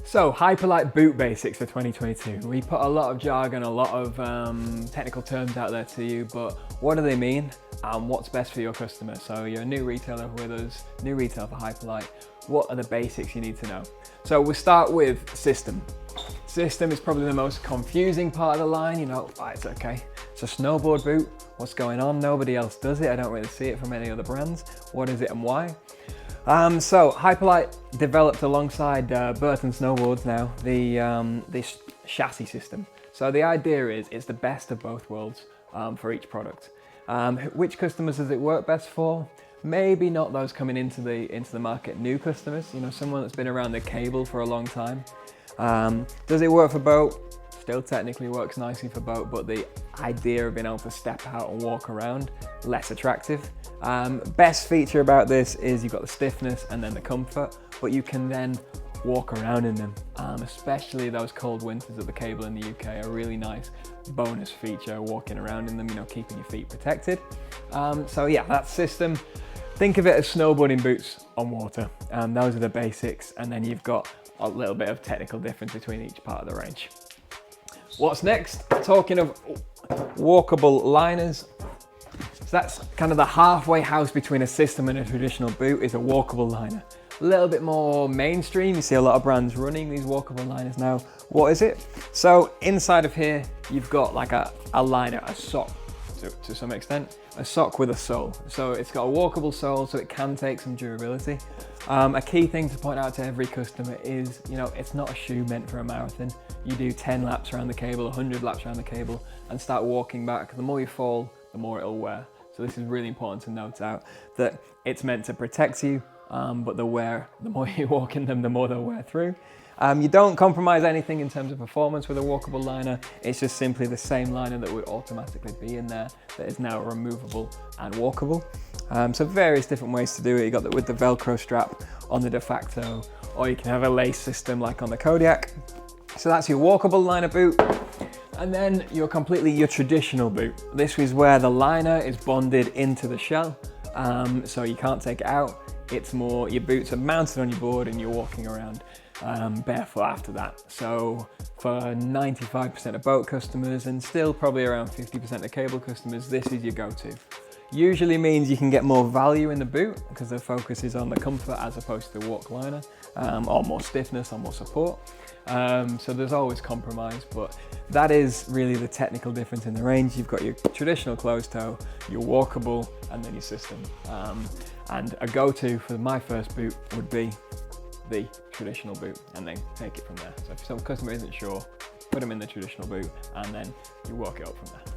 So, Hyperlite boot basics for 2022. We put a lot of jargon, a lot of technical terms out there to you, but what do they mean and what's best for your customer? So you're a new retailer with us, new retailer for Hyperlite. What are the basics you need to know? So we'll start with system. System is probably the most confusing part of the line. You know, it's okay. It's a snowboard boot. What's going on? Nobody else does it. I don't really see it from any other brands. What is it and why? So Hyperlite developed alongside Burton Snowboards now this chassis system. So the idea is it's the best of both worlds for each product. Which customers does it work best for? Maybe not those coming into the market, new customers. You know, someone that's been around the cable for a long time. Does it work for boat? Still technically works nicely for boat, but the idea of being able to step out and walk around, less attractive. Best feature about this is you've got the stiffness and then the comfort, but you can then walk around in them, especially those cold winters of the cable in the UK. A really nice bonus feature, walking around in them, you know, keeping your feet protected. So yeah, that system. Think of it as snowboarding boots on water. Those are the basics, and then you've got a little bit of technical difference between each part of the range. What's next? Talking of walkable liners. So that's kind of the halfway house between a system and a traditional boot is a walkable liner. A little bit more mainstream. You see a lot of brands running these walkable liners now. What is it? So inside of here, you've got like a liner, a sock to some extent, a sock with a sole. So it's got a walkable sole, so it can take some durability. A key thing to point out to every customer is, you know, it's not a shoe meant for a marathon. You do 10 laps around the cable, 100 laps around the cable, and start walking back. The more you fall, the more it'll wear. So this is really important to note out that it's meant to protect you, but the more you walk in them, the more they'll wear through. You don't compromise anything in terms of performance with a walkable liner. It's just simply the same liner that would automatically be in there that is now removable and walkable. So various different ways to do it. You got that with the Velcro strap on the de facto, or you can have a lace system like on the Kodiak. So that's your walkable liner boot. And then your traditional boot. This is where the liner is bonded into the shell, so you can't take it out. It's more, your boots are mounted on your board and you're walking around barefoot after that. So for 95% of boat customers and still probably around 50% of cable customers, this is your go-to. Usually means you can get more value in the boot because the focus is on the comfort as opposed to the walk liner, or more stiffness or more support. So there's always compromise, but that is really the technical difference in the range. You've got your traditional closed toe, your walkable, and then your system. And a go-to for my first boot would be the traditional boot, and then take it from there. So if some customer isn't sure, put them in the traditional boot and then you work it up from there.